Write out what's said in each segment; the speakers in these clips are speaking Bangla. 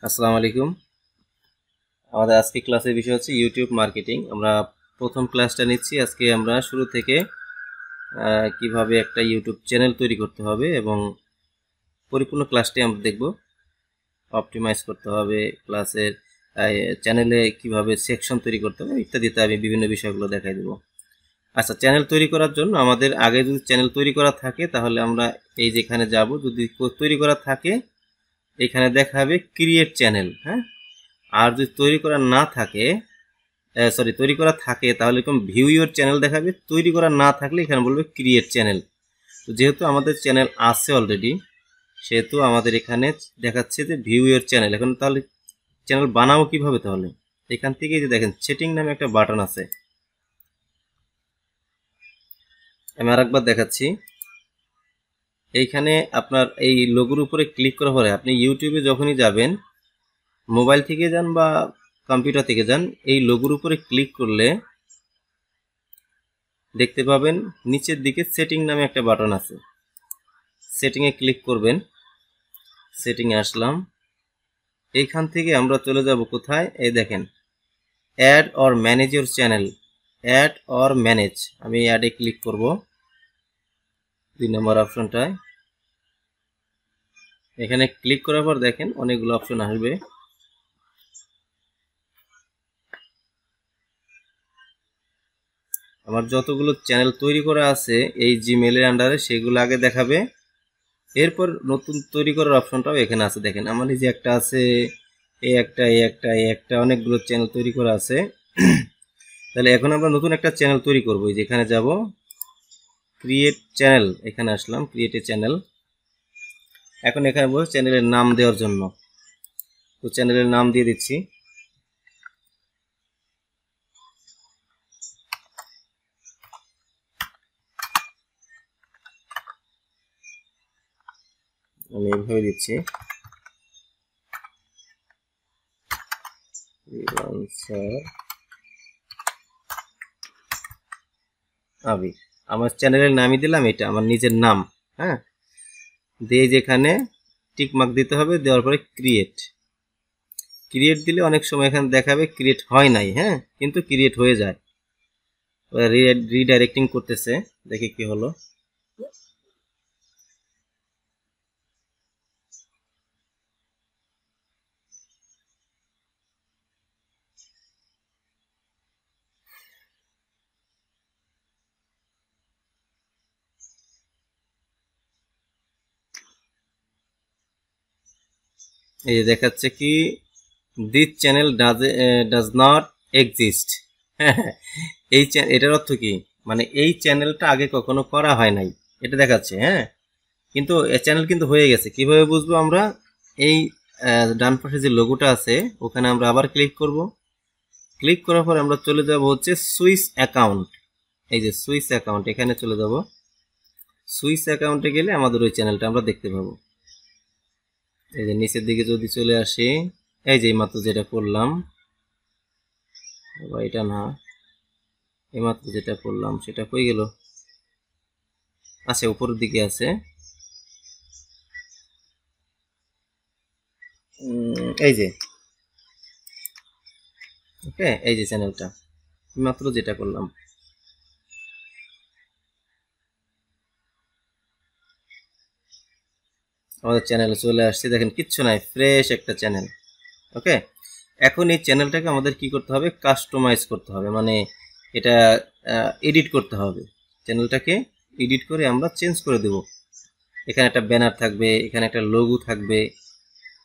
আসসালামু আলাইকুম। আমাদের আজকে ক্লাসের বিষয় হচ্ছে ইউটিউব মার্কেটিং। আমরা প্রথম ক্লাসটা নিচ্ছি। আজকে আমরা শুরু থেকে কিভাবে একটা ইউটিউব চ্যানেল তৈরি করতে হবে এবং পরিপূর্ণ ক্লাসটি আমরা দেখব। অপটিমাইজ করতে হবে ক্লাসের, চ্যানেলে কিভাবে সেকশন তৈরি করতে হবে ইত্যাদিতে আমি বিভিন্ন বিষয়গুলো দেখাই দেব। আচ্ছা, চ্যানেল তৈরি করার জন্য আমাদের আগে যদি চ্যানেল তৈরি করা থাকে তাহলে আমরা এই যেখানে যাব, যদি তৈরি করা থাকে এখানে দেখাবে ক্রিয়েট চ্যানেল। হ্যাঁ, আর যদি তৈরি করা না থাকে, তৈরি করা থাকে তাহলে এরকম ভিউ ইউর চ্যানেল দেখাবে। তৈরি করা না থাকলে এখানে বলবে ক্রিয়েট চ্যানেল। তো যেহেতু আমাদের চ্যানেল আছে অলরেডি, সেহেতু আমাদের এখানে দেখাচ্ছে যে ভিউ ইউর চ্যানেল। এখন তাহলে চ্যানেল বানাবো কিভাবে? তাহলে এখান থেকে যে দেখেন সেটিং নামে একটা বাটন আছে, আমি আরেকবার দেখাচ্ছি। এইখানে আপনার এই লোগোর উপরে ক্লিক করার পরে আপনি ইউটিউবে যখনই যাবেন, মোবাইল থেকে যান বা কম্পিউটার থেকে যান, এই লোগোর উপরে ক্লিক করলে দেখতে পাবেন নিচের দিকে সেটিং নামে একটা বাটন আছে। সেটিংয়ে ক্লিক করবেন। সেটিংয়ে আসলাম। এইখান থেকে আমরা চলে যাব কোথায়? এই দেখেন, add or manage your channel. Add or manage, আমি অ্যাডে ক্লিক করব 2 নম্বর অপশনটায়। এখানে ক্লিক করার পর দেখেন অনেকগুলো অপশন আসবে। আমার যতগুলো চ্যানেল তৈরি করা আছে এই জিমেলের আন্ডারে, সেগুলো আগে দেখাবে। এরপর নতুন তৈরি করার অপশনটাও এখানে আছে। দেখেন আমার এই যে একটা আছে, এই একটা অনেকগুলো চ্যানেল তৈরি করা আছে। তাহলে এখন আমরা নতুন একটা চ্যানেল তৈরি করব। যেখানে যাব ক্রিয়েট চ্যানেল, এখানে আসলাম ক্রিয়েট এ চ্যানেল। এখন এখানে বলছে চ্যানেলের নাম দেওয়ার জন্য, তো চ্যানেলের নাম দিয়ে দিচ্ছি। আমি এইভাবে দিচ্ছি, আবির। আমার চ্যানেলের নামই দিলাম এটা, আমার নিজের নাম। হ্যাঁ, দিয়ে যেখানে টিক মার্ক দিতে হবে, দেওয়ার পরে ক্রিয়েট। ক্রিয়েট দিলে অনেক সময় এখানে দেখাবে ক্রিয়েট হয় নাই, হ্যাঁ, কিন্তু ক্রিয়েট হয়ে যায়। রিডাইরেক্টিং করতেছে, দেখি কি হলো। এই যে দেখাচ্ছে কি, this channel does not exist. হ্যাঁ, এটার অর্থ কি, মানে এই চ্যানেলটা আগে কখনো করা হয় নাই, এটা দেখাচ্ছে। হ্যাঁ, কিন্তু চ্যানেল কিন্তু হয়ে গেছে। কিভাবে বুঝবো আমরা? এই ডান পাশে যে লোগোটা আছে ওখানে আমরা আবার ক্লিক করব। ক্লিক করার পর আমরা চলে যাব হচ্ছে সুইচ অ্যাকাউন্ট। এই যে সুইচ অ্যাকাউন্ট, এখানে চলে যাব। সুইচ অ্যাকাউন্টে গেলে আমাদের ওই চ্যানেলটা আমরা দেখতে পাবো। এই যে নিচের দিকে যদি চলে আসি, এই যে মাত্র যেটা করলাম, এটা না, এইমাত্র যেটা করলাম সেটা কই গেল? আচ্ছা, উপরের দিকে আছে। এই যে, ওকে, এই যে চ্যানেলটা মাত্র যেটা করলাম, আমাদের চ্যানেলে চলে আসছে। দেখেন কিচ্ছু নাই, ফ্রেশ একটা চ্যানেল। ওকে, এখন এই চ্যানেলটাকে আমাদের কি করতে হবে? কাস্টমাইজ করতে হবে, মানে এটা এডিট করতে হবে। চ্যানেলটাকে এডিট করে আমরা চেঞ্জ করে দেব। এখানে একটা ব্যানার থাকবে, এখানে একটা লোগো থাকবে।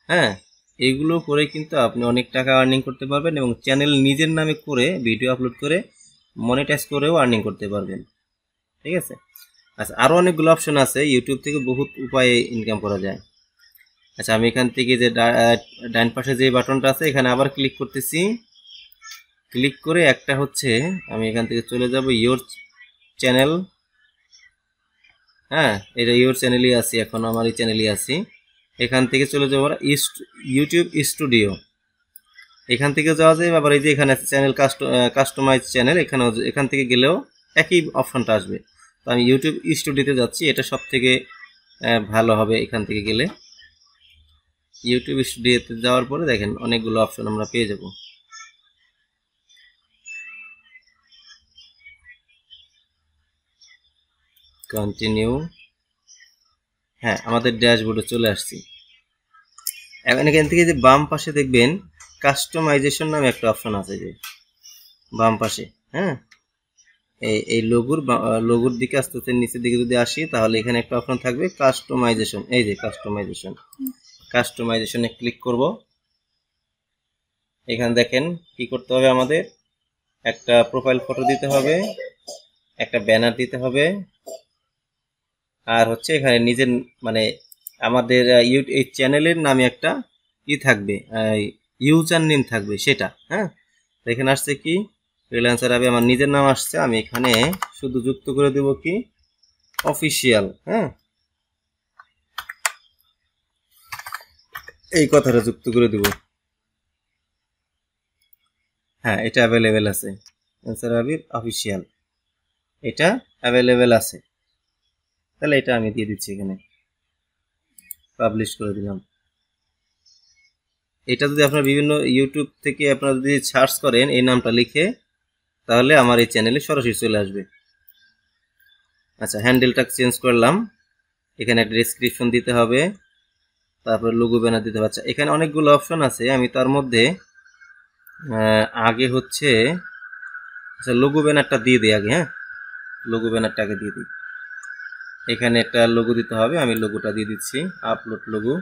হ্যাঁ, এইগুলো করে কিন্তু আপনি অনেক টাকা আর্নিং করতে পারবেন এবং চ্যানেল নিজের নামে করে ভিডিও আপলোড করে মনিটাইজ করেও আর্নিং করতে পারবেন। ঠিক আছে। আচ্ছা, আরও অনেকগুলো অপশন আছে, ইউটিউব থেকে বহুত উপায়ে ইনকাম করা যায়। আচ্ছা, আমি এখান থেকে যে ডান পাশে যে বাটনটা আছে এখানে আবার ক্লিক করতেছি। ক্লিক করে একটা হচ্ছে, আমি এখান থেকে চলে যাব ইয়োর চ্যানেল। হ্যাঁ, এটা ইয়োর চ্যানেলই আছি, এখন আমার এই চ্যানেলই আছি। এখান থেকে চলে যাবো ইউটিউব স্টুডিও। এখান থেকে যাওয়া যায়। আবার এই যে এখানে আছে চ্যানেল কাস্টমাইজ চ্যানেল, এখান থেকে গেলেও একই অপশনটা আসবে। তো আমি ইউটিউব স্টুডিওতে যাচ্ছি, এটা সব থেকে ভালো হবে এখান থেকে গেলে। ইউটিউব স্টুডিওতে যাওয়ার পরে দেখেন অনেকগুলো অপশন আমরা পেয়ে যাব। কন্টিনিউ, হ্যাঁ আমাদের ড্যাশবোর্ডে চলে আসছি। এখন এখান থেকে যে বাম পাশে দেখবেন কাস্টমাইজেশন নামে একটা অপশন আছে, যে বাম পাশে, হ্যাঁ এই লোগোর দিকে আস্তে আস্তে নিচের দিকে যদি আসি তাহলে এখানে একটা অপশন থাকবে কাস্টমাইজেশন। এই যে কাস্টমাইজেশনে ক্লিক করব। এখানে দেখেন কি করতে হবে, আমাদের একটা প্রোফাইল ফটো দিতে হবে, একটা ব্যানার দিতে হবে, আর হচ্ছে এখানে নিজের মানে আমাদের এই চ্যানেলের নামে একটা থাকবে, ইউজার নেম থাকবে সেটা। হ্যাঁ, এখানে আসছে কি ফ্রিল্যান্সার আবে, আমার নিজের নাম আসছে, আমি এখানে শুধু যুক্ত করে দেব কি অফিসিয়াল। হ্যাঁ, এই কথাটা যুক্ত করে দেব। হ্যাঁ, এটা অ্যাভেলেবেল আছে, অ্যান্সার আবির অফিসিয়াল, এটা অ্যাভেলেবেল আছে। তাহলে এটা আমি দিয়ে দিচ্ছি, এখানে পাবলিশ করে দিলাম। এটা যদি আপনারা বিভিন্ন ইউটিউব থেকে আপনারা যদি সার্চ করেন এই নামটা লিখে, তাহলে আমার এই চ্যানেলে সরাসরি চলে আসবে। আচ্ছা, হ্যান্ডেলটা চেঞ্জ করলাম, এখানে একটা ডেসক্রিপশন দিতে হবে, তারপরে লোগো ব্যানার দিতে হবে। আচ্ছা, এখানে অনেকগুলো অপশন আছে, আমি তার মধ্যে আগে হচ্ছে আচ্ছা লোগো ব্যানারটা দিয়ে দিই আগে। হ্যাঁ, লোগো ব্যানারটা আগে দিয়ে দিই। এখানে একটা লোগো দিতে হবে, আমি লোগোটা দিয়ে দিচ্ছি, আপলোড লোগো।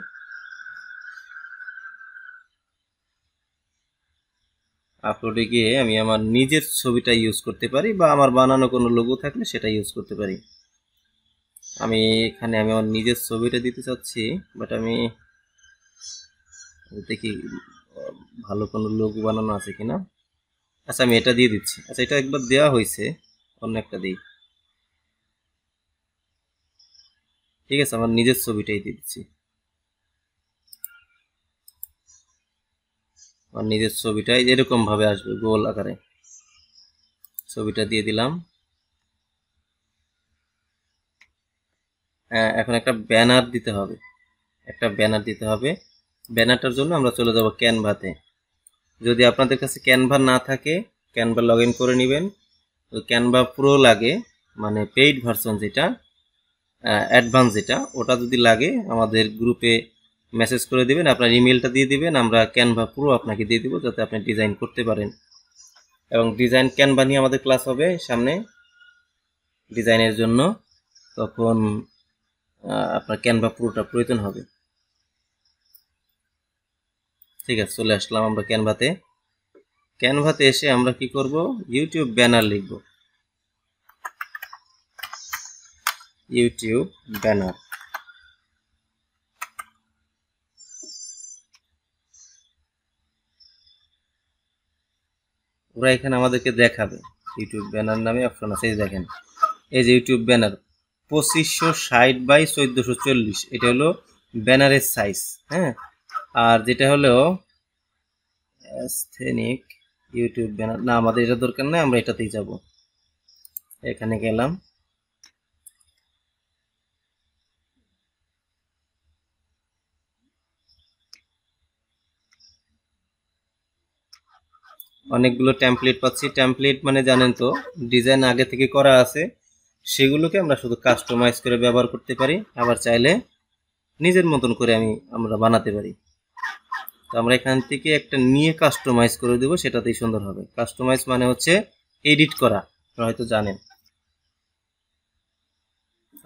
আপলোডে গিয়ে আমি আমার নিজের ছবিটা ইউজ করতে পারি, বা আমার বানানো কোনো লোগো থাকলে সেটা ইউজ করতে পারি। আমি এখানে আমার নিজের ছবিটা দিতে চাচ্ছি, বাট আমি দেখি ভালো কোনো লোগো বানানো আছে কিনা। আচ্ছা, আমি এটা দিয়ে দিচ্ছি। আচ্ছা, এটা একবার দেওয়া হয়েছে, অন্য একটা দিই। ঠিক আছে, আমার নিজের ছবিটাই দিয়ে দিচ্ছি। আমার নিজের ছবিটাই এরকম ভাবে আসবে গোল আকারে, ছবিটা দিয়ে দিলাম। এখন একটা ব্যানার দিতে হবে, ব্যানারটার জন্য আমরা চলে যাব ক্যানভাতে। যদি আপনাদের কাছে ক্যানভা না থাকে, ক্যানভা লগ ইন করে নেবেন। তো ক্যানভা প্রো লাগে, মানে পেইড ভার্সন যেটা, অ্যাডভান্স যেটা, ওটা যদি লাগে আমাদের গ্রুপে মেসেজ করে দিবেন, আপনার ইমেলটা দিয়ে দিবেন, আমরা ক্যানভা প্রো আপনাকে দিয়ে দিব, যাতে আপনি ডিজাইন করতে পারেন। এবং ডিজাইন ক্যানভা নিয়ে আমাদের ক্লাস হবে সামনে ডিজাইনের জন্য, তখন আপনার ক্যানভা প্রোটা প্রয়োজন হবে। ঠিক আছে, চলে আসলাম আমরা ক্যানভাতে এসে আমরা কি করব, ইউটিউব ব্যানার লিখব, ইউটিউব ব্যানার। ওরা এখানে আমাদেরকে দেখাবে ইউটিউব ব্যানার নামে অপশন আছে, এই দেখেন, এই যে ইউটিউব ব্যানার 2560 বাই 1440, এটা হলো ব্যানারের সাইজ। হ্যাঁ, আর যেটা হলো অ্যাস্থেনিক ইউটিউব ব্যানার, না আমাদের এটা দরকার নেই, আমরা এটাতেই যাব। এখানে গেলাম, অনেকগুলো টেমপ্লেট পাচ্ছি। টেমপ্লেট মানে জানেন তো, ডিজাইন আগে থেকে করা আছে, সেগুলোকে আমরা শুধু কাস্টমাইজ করে ব্যবহার করতে পারি, আবার চাইলে নিজের মতন করে আমরা বানাতে পারি। তো আমরা এখান থেকে একটা নিয়ে কাস্টমাইজ করে দেবো, সেটাতেই সুন্দর হবে। কাস্টমাইজ মানে হচ্ছে এডিট করা, আপনারা হয়তো জানেন।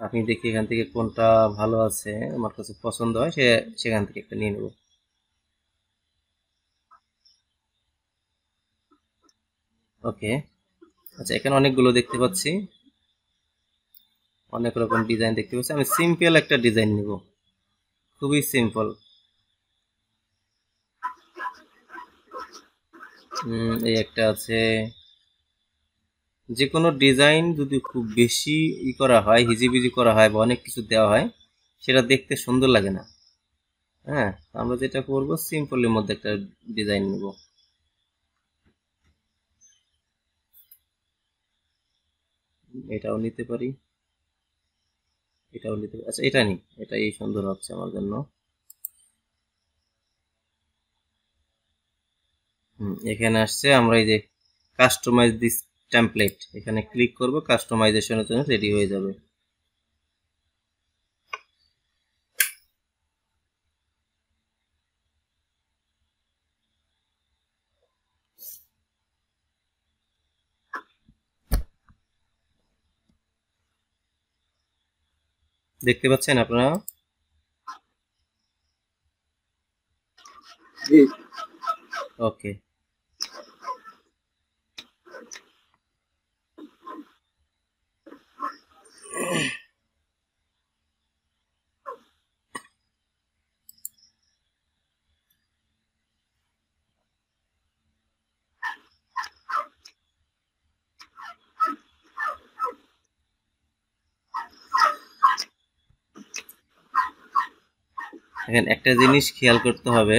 আপনি দেখি এখান থেকে কোনটা ভালো আছে, আমার কাছে পছন্দ হয়, সেখান থেকে একটা নিয়ে নেব। ওকে, আচ্ছা, এখানে অনেকগুলো দেখতে পাচ্ছি, অনেক রকম ডিজাইন দেখতে পাচ্ছি। আমি সিম্পল একটা ডিজাইন নেব, খুবই সিম্পল। এই একটা আছে। যে কোনো ডিজাইন যদি খুব বেশি করা হয়, হিজিবিজি করা হয়, বা অনেক কিছু দেওয়া হয়, সেটা দেখতে সুন্দর লাগে না। হ্যাঁ, আমরা যেটা করব, সিম্পলের মধ্যে একটা ডিজাইন নেব। এটাও নিতে পারি, এটাও নিতে পারি। আচ্ছা, এটা নিই, এটাই সুন্দর হচ্ছে আমার জন্য। এখানে আসছে, আমরা এই যে কাস্টমাইজ দিস টেমপ্লেট এখানে ক্লিক করব, কাস্টমাইজেশনের জন্য রেডি হয়ে যাবে। দেখতে পাচ্ছেন আপনারা? ওকে, এখন একটা জিনিস খেয়াল করতে হবে,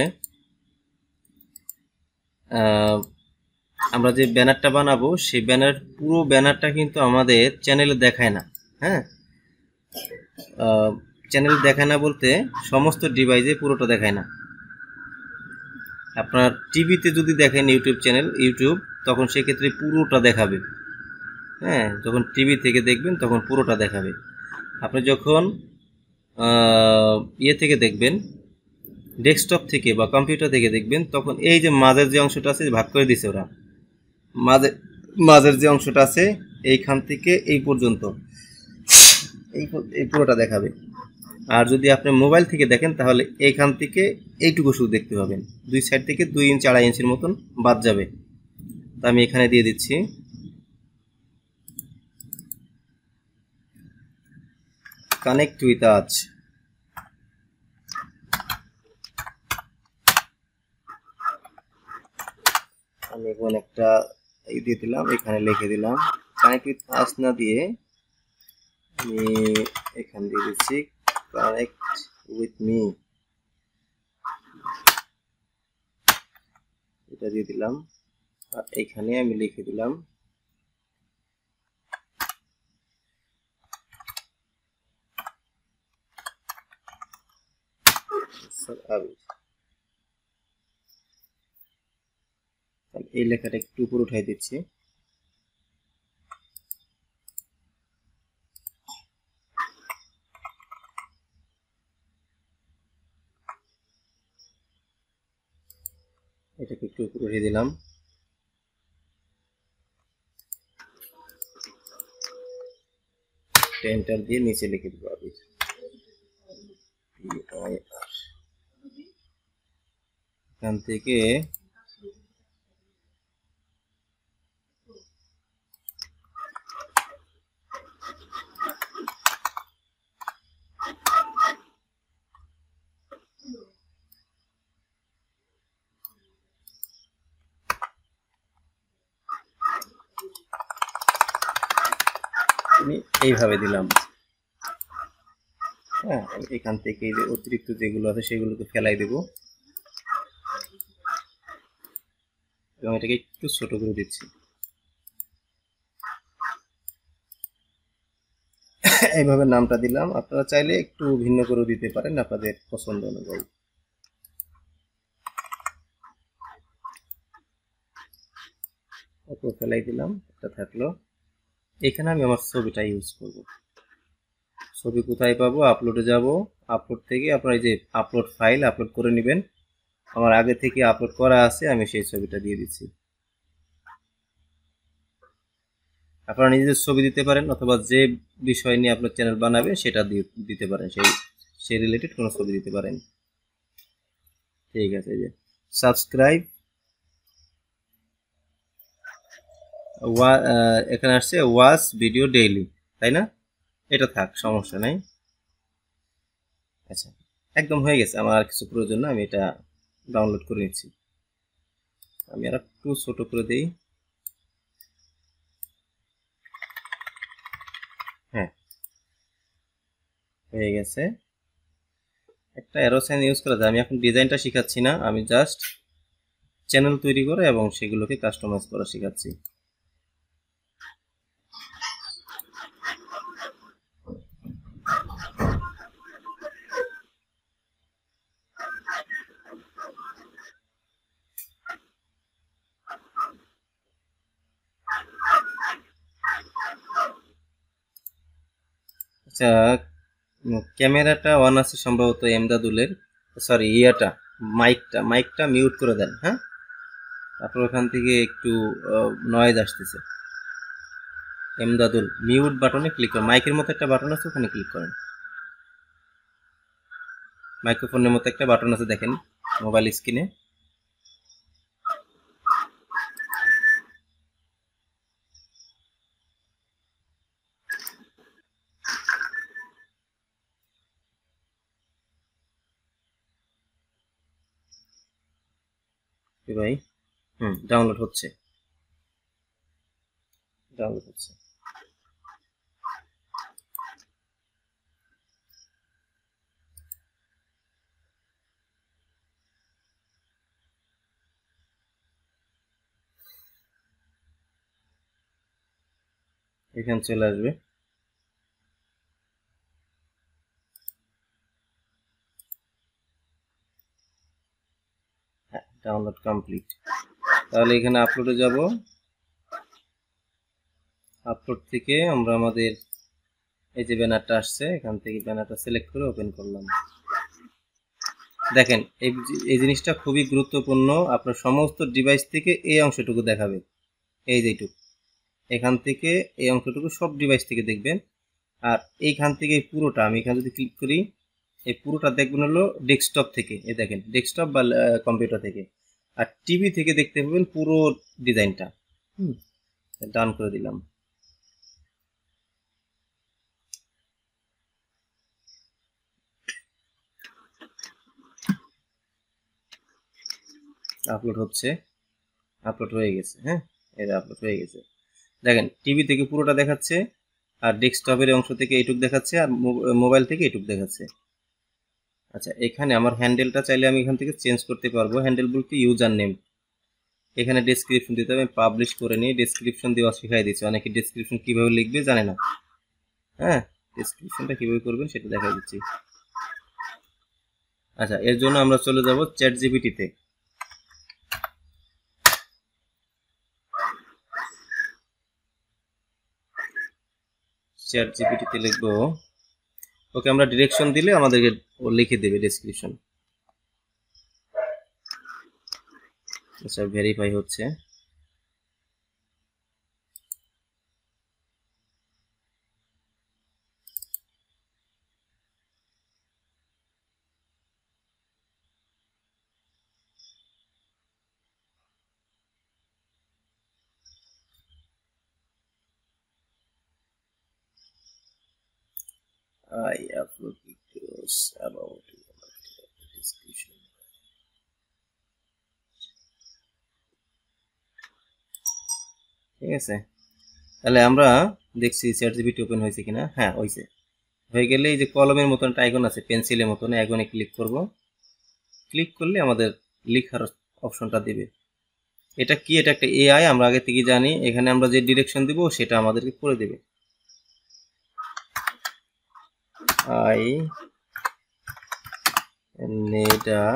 আমরা যে ব্যানারটা বানাবো সেই পুরো ব্যানারটা কিন্তু আমাদের চ্যানেলে দেখায় না। হ্যাঁ, চ্যানেল দেখায় না বলতে সমস্ত ডিভাইসে পুরোটা দেখায় না। আপনার টিভিতে যদি দেখেন ইউটিউব, তখন সেক্ষেত্রে পুরোটা দেখাবে। হ্যাঁ, যখন টিভি থেকে দেখবেন তখন পুরোটা দেখাবে। আপনি যখন ইয়ে থেকে দেখবেন, ডেস্কটপ থেকে বা কম্পিউটার থেকে দেখবেন, তখন এই যে মাঝের যে অংশটা আছে ভাগ করে দিছে ওরা, মাঝের যে অংশটা আছে এইখান থেকে এই পর্যন্ত এই পুরোটা দেখাবে। আর যদি আপনি মোবাইল থেকে দেখেন তাহলে এইখান থেকে এইটুকু শুধু দেখতে পাবেন, দুই সাইড থেকে 2 ইঞ্চি 2.5 ইঞ্চির মতন বাদ যাবে। তা আমি এখানে দিয়ে দিচ্ছি কানেক্ট উইথ আজ। আমি এখন একটা দিয়ে দিলাম, এখানে লিখে দিলাম কানেক্ট উইথ আজ না দিয়ে আমি এখানে দিয়ে দিচ্ছি কানেক্ট উইথ মি, এটা দিয়ে দিলাম। আর এখানে আমি লিখে দিলাম এই লেখাটা একটু উপরে উঠাই দিচ্ছি। এটাকে একটু উপরে উঠিয়ে দিলাম। এন্টার দিয়ে নিচে লিখে দেবো আবির, এখান থেকে আমি এইভাবে দিলাম। হ্যাঁ, এখান থেকে এই যে অতিরিক্ত যেগুলো আছে সেগুলোকে ফেলাই দেব এবং এটাকে একটু ছোট করে দিচ্ছি। এইভাবে নামটা দিলাম, আপনারা চাইলে একটু ভিন্ন করে দিতে পারেন আপনাদের পছন্দ অনুযায়ী। ফেলাই দিলাম, এটা থাকলো। এখানে আমি আমার ছবিটা ইউজ করব। ছবি কোথায় পাবো? আপলোডে যাব, আপলোড থেকে আপনারা এই যে আপলোড ফাইল আপলোড করে নেবেন। আমার আগে থেকে আপলোড করা আছে, আমি সেই ছবিটা দিয়ে দিচ্ছি। আপনারা নিজেদের ছবি দিতে পারেন অথবা যে বিষয় নিয়ে আপনার চ্যানেল বানাবেন সেটা দিতে পারেন, সেই রিলেটেড কোনো ছবি দিতে পারেন। ঠিক আছে, এই যে সাবস্ক্রাইব, এখানে আসছে ওয়াচ ভিডিও ডেইলি, তাই না? এটা থাক, সমস্যা নাই। আচ্ছা, একদম হয়ে গেছে, আমার আর কিছু প্রয়োজন না, আমি এটা ডাউনলোড করে নিচ্ছি। আমি আর একটু ছোট করে দিই। হ্যাঁ, হয়ে গেছে। একটা অ্যারো সাইন ইউজ করা যায়। আমি এখন ডিজাইনটা শেখাচ্ছি না, আমি জাস্ট চ্যানেল তৈরি করা এবং সেগুলোকে কাস্টমাইজ করা শেখাচ্ছি। আচ্ছা, ক্যামেরাটা অন আছে সম্ভবত এমদাদুলের, সরি মাইকটা মিউট করে দেন। হ্যাঁ, আপনার ওখান থেকে একটু নয়েজ আসতেছে। এমদাদুল মিউট বাটনে ক্লিক করেন, মাইকের মতো একটা বাটন আছে, ওখানে ক্লিক করেন। মাইক্রোফোনের মতো একটা বাটন আছে, দেখেন মোবাইল স্ক্রিনে। ভাই ডাউনলোড হচ্ছে। এখানে চলে আসবে। হ্যাঁ, ডাউনলোড কমপ্লিট। তাহলে এখানে আপলোডে যাব। আপলোড থেকে আমরা আমাদের এই যে ব্যানারটা আসছে, এখান থেকে ব্যানারটা সিলেক্ট করে ওপেন করলাম। দেখেন এই জিনিসটা খুবই গুরুত্বপূর্ণ। আপনার সমস্ত ডিভাইস থেকে এই অংশটুকু দেখাবে, এই যেটুকু এখান থেকে এই অংশটুকু সব ডিভাইস থেকে দেখবেন। আর এইখান থেকে পুরোটা, আমি এখানে যদি ক্লিক করি, এই পুরোটা দেখবেন হলো ডেস্কটপ থেকে। এই দেখেন ডেস্কটপ বা কম্পিউটার থেকে। আর টিভি থেকে দেখতে পাবেন পুরো ডিজাইনটা। ডান করে দিলাম। আপলোড হচ্ছে, আপলোড হয়ে গেছে। হ্যাঁ, এটা আপলোড হয়ে গেছে। দেখেন টিভি থেকে পুরোটা দেখাচ্ছে, আর ডেস্কটপের অংশ থেকে এইটুক দেখাচ্ছে, আর মোবাইল থেকে এইটুক দেখাচ্ছে। আচ্ছা, এখানে আমার হ্যান্ডেলটা চাইলে আমি এখান থেকে চেঞ্জ করতে পারবো। হ্যান্ডেল বলতে ইউজার নেম। এখানে ডেসক্রিপশন দিতে হবে। পাবলিশ করে নিয়ে ডেসক্রিপশন দেওয়া শিখাই দিচ্ছে। অনেকে ডেসক্রিপশন কিভাবে লিখবে জানে না। হ্যাঁ, ডেসক্রিপশনটা কিভাবে করবেন সেটা দেখাই দিচ্ছি। আচ্ছা, এর জন্য আমরা চলে যাব চ্যাট জিপিটিতে। চ্যাট জিপিটিতে লিখবো, ওকে আমরা ডিরেকশন দিলে আমাদেরকে ও লিখে দেবে ডেসক্রিপশন। আচ্ছা, ভেরিফাই হচ্ছে। I upload videos about description. ঠিক আছে, তাহলে আমরা দেখছি চ্যাট জিপিটি ওপেন হয়েছে কিনা। হ্যাঁ, হয়েছে। হয়ে গেলে এই যে কলমের মতন একটা আইকন আছে, পেন্সিলের মতন, আইকনে ক্লিক করব। ক্লিক করলে আমাদের লেখার অপশনটা দিবে। এটা কি? এটা একটা এআই, আমরা আগে থেকে জানি। এখানে আমরা যে ডিরেকশন দিব সেটা আমাদেরকে করে দেবে। I need a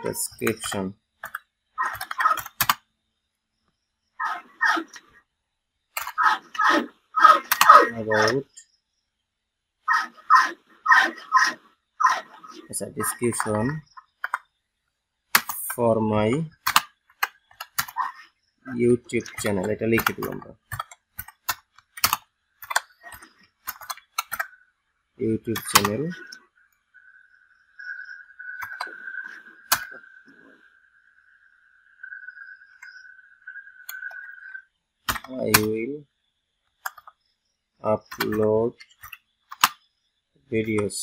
description about as a description for my YouTube channel. এটা লিখে দিব আমরা, YouTube channel। I will upload videos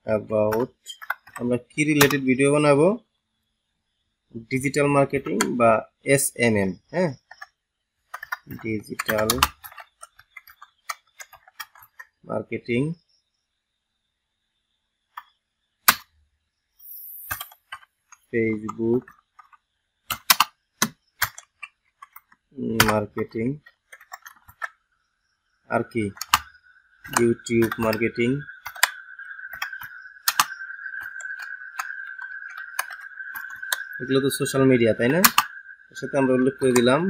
about, আমরা কি রিলেটেড ভিডিও বানাবো? ডিজিটাল মার্কেটিং বা SMM। হ্যাঁ, ডিজিটাল মার্কেটিং, ফেসবুক মার্কেটিং, আর কি ইউটিউব মার্কেটিং, এগুলো তো সোশ্যাল মিডিয়া, তাই না? এর সাথে আমরা উল্লেখ করে দিলাম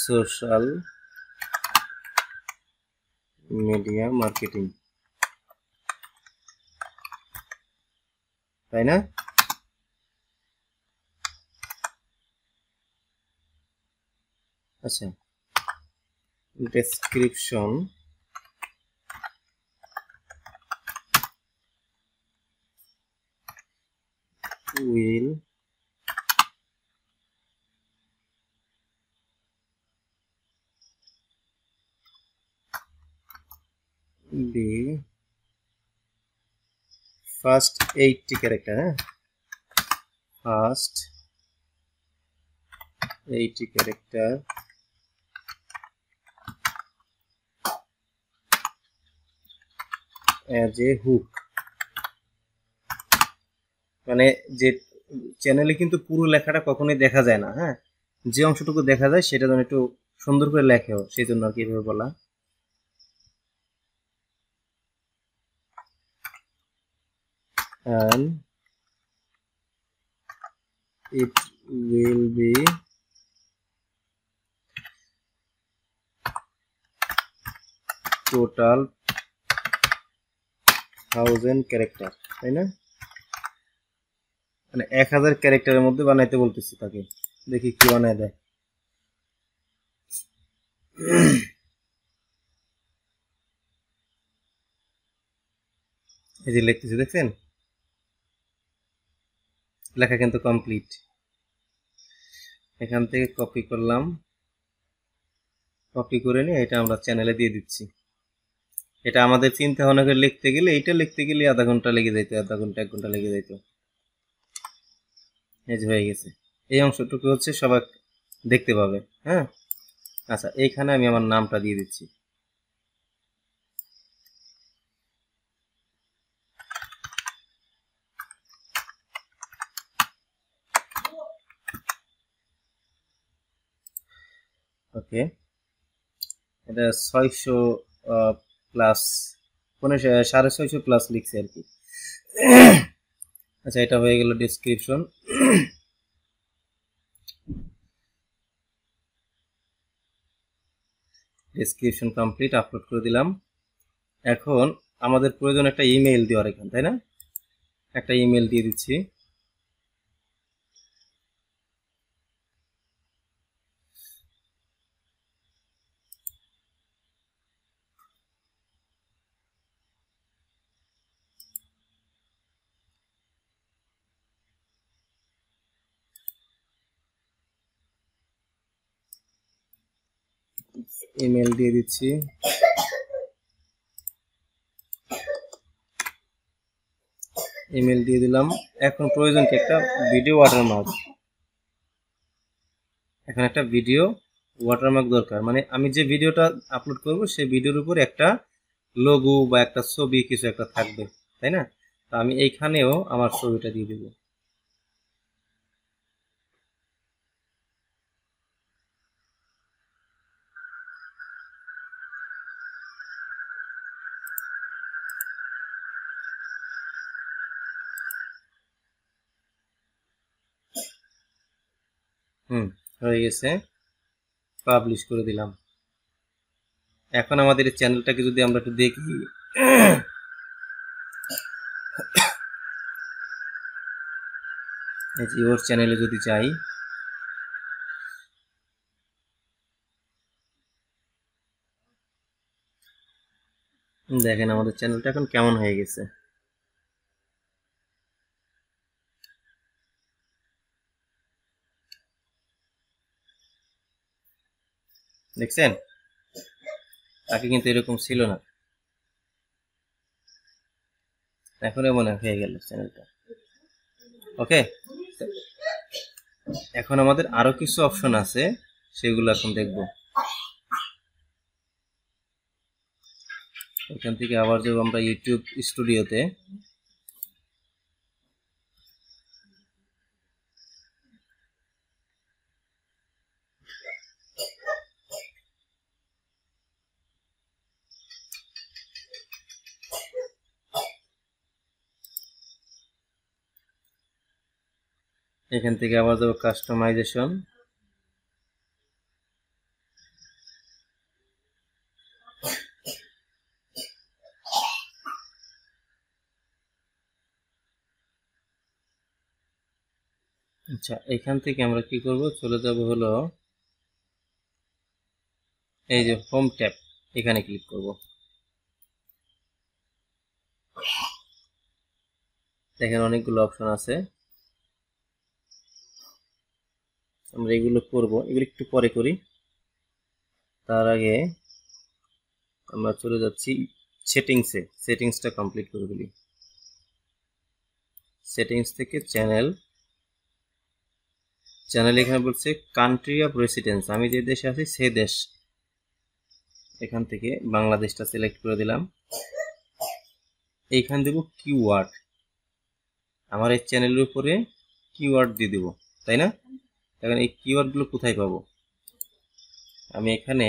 সোশ্যাল মিডিয়া মার্কেটিং, তাই না? আচ্ছা, description will be first 80 character, হ্যাঁ, first 80 character as a hook. মানে যে চ্যানেলে কিন্তু পুরো লেখাটা কখনোই দেখা যায় না, হ্যাঁ, যে অংশটুকু দেখা যায় সেটা যেন একটু সুন্দর করে লেখেও, সেই জন্য আর কি এভাবে বলা। and it will be total 1000 character, তাই না? মানে 1000 ক্যারেক্টারের মধ্যে বানাইতে বলতেছি তাকে, দেখি কি বানায় দেয়। এই যে লিখতেছি, দেখছেন লেখা কিন্তু কমপ্লিট। এখান থেকে কপি করলাম, কপি করে নিয়ে এটা আমরা চ্যানেলে দিয়ে দিচ্ছি। এটা আমাদের চিন্তা ভাবনা করে লিখতে গেলে, এইটা লিখতে গেলে আধা ঘন্টা লেগে যেত, আধা ঘন্টা 1 ঘন্টা লেগে যেত। এই যে হয়ে গেছে, এই অংশটুকু হচ্ছে সবাই দেখতে পাবে, হ্যাঁ। আচ্ছা, এইখানে আমি আমার নামটা দিয়ে দিচ্ছি। ওকে, এটা 600 প্লাস, মানে 650 প্লাস লিখছে আর কি। আচ্ছা, এটা হয়ে গেল ডেসক্রিপশন। ডেসক্রিপশন কমপ্লিট, আপলোড করে দিলাম। এখন আমাদের প্রয়োজন একটা ইমেইল দেওয়ার এখানে, তাই না? একটা ইমেইল দিয়ে দিচ্ছি। ইমেল দিয়ে দিচ্ছি। ইমেল দিয়ে দিলাম। এখন প্রয়োজন কি একটা ভিডিও ওয়াটারমার্ক। এখন একটা ভিডিও ওয়াটারমার্ক দরকার, মানে আমি যে ভিডিওটা আপলোড করব সেই ভিডিওর উপর একটা লোগো বা একটা ছবি কিছু একটা থাকবে, তাই না? তো আমি এইখানেও আমার ছবিটা দিয়ে দেব। হয়ে গেছে, পাবলিশ করে দিলাম। এখন আমাদের এই চ্যানেলটাকে যদি আমরা একটু দেখি, এই যে ওর চ্যানেলে যদি যাই, দেখেন আমাদের চ্যানেলটা এখন কেমন হয়ে গেছে। দেখছেন, আগে কিন্তু এরকম ছিল না, এখন এমন হয়ে গেল চ্যানেলটা। ওকে, এখন আমাদের আরো কিছু অপশন আছে, সেগুলো এখন দেখব। এখান থেকে আবার যাব আমরা ইউটিউব স্টুডিওতে। এখান থেকে আবার যাব কাস্টমাইজেশন। আচ্ছা, এখান থেকে আমরা কি করব, চলে যাব হলো এই যে হোম ট্যাব, এখানে ক্লিক করব। দেখেন অনেকগুলো অপশন আছে, আমরা এগুলো করব, এগুলো একটু পরে করি। তার আগে আমরা চলে যাচ্ছি সেটিংসে, সেটিংসটা কমপ্লিট করে ফেলি। সেটিংস থেকে চ্যানেল এখানে বলছে কান্ট্রি অফ রেসিডেন্স, আমি যে দেশে আছি সেই দেশ, এখান থেকে বাংলাদেশটা সিলেক্ট করে দিলাম। এইখান দেব কিওয়ার্ড, আমার এই চ্যানেলের উপরে কিওয়ার্ড দিয়ে দেব, তাই না? এখন এই কিওয়ার্ডগুলো কোথায় পাবো? আমি এখানে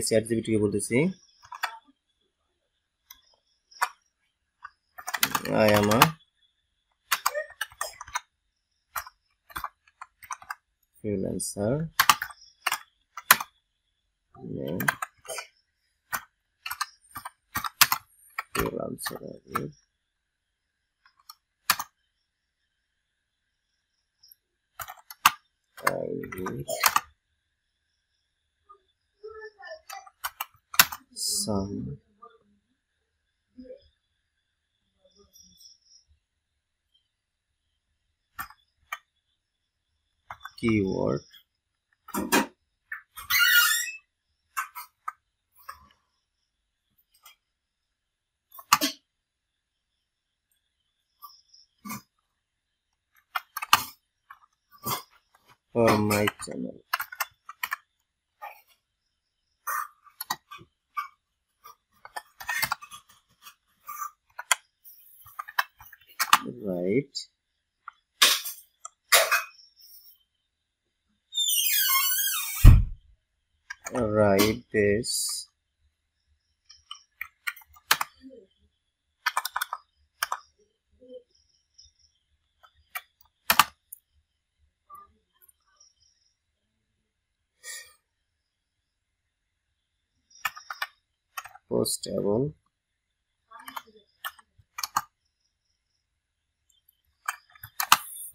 চ্যাটজিপিটিকে বলতেছি I am a freelancer, I need some keyword for my channel. Write this postable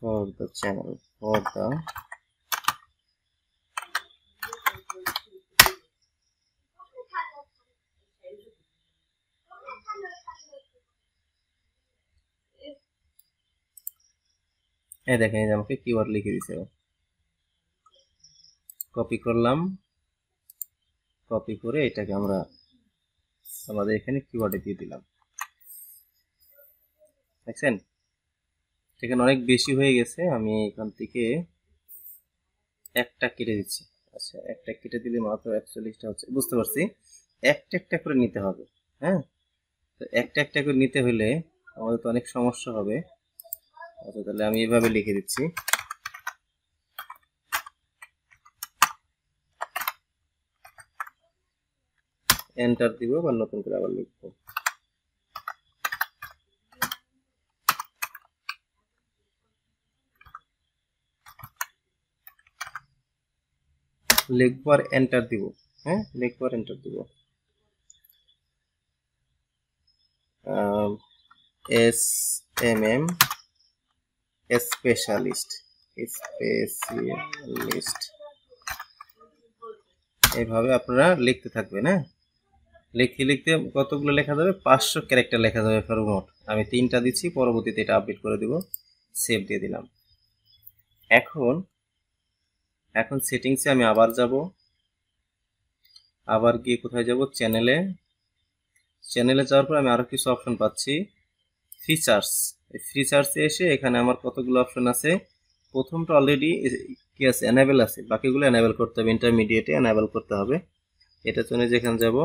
for the channel, for the এই দেখেন এই যে আমাকে কিওয়ার্ড লিখে দিয়েছে। কপি করলাম, কপি করে এটাকে আমরা আমাদের এখানে কিওয়ার্ডে দিয়ে দিলাম। দেখছেন এখানে অনেক বেশি হয়ে গেছে, আমি এখান থেকে একটা কেটে দিচ্ছি। আচ্ছা, একটা কেটে দিলে মাত্র 41টা হচ্ছে, বুঝতে পারছি। একটা একটা করে নিতে হবে, হ্যাঁ। তো একটা একটা করে নিতে হলে আমাদের তো অনেক সমস্যা হবে। আচ্ছা, তাহলে আমি এভাবে লিখে দিচ্ছি, এন্টার দিব বা নতুন করে আবার লিখবো। লিখবো আর এন্টার দিব, হ্যাঁ, লিখবো আর এন্টার দিব। SMM স্পেশালিস্ট, এইভাবে আপনারা লিখতে থাকবেন। হ্যাঁ, লিখতে লিখতে কতগুলো লেখা যাবে, 500 ক্যারেক্টার লেখা যাবে সর্বমোট। আমি 3টা দিচ্ছি, পরবর্তীতে এটা আপডেট করে দিব, সেভ দিয়ে দিলাম। এখন সেটিংসে আমি আবার যাব, আবার গিয়ে কোথায় যাব, চ্যানেলে যাওয়ার পর আমি আরো কিছু অপশন পাচ্ছি, ফিচার্স। ফিচার্সে এসে এখানে আমার কতগুলো অপশন আছে, প্রথমটা অলরেডি কি আছে, এনেবল আছে, বাকিগুলো এনেবল করতে হবে, ইন্টারমিডিয়েটে এনেবল করতে হবে। এটার জন্য যেখানে যাব,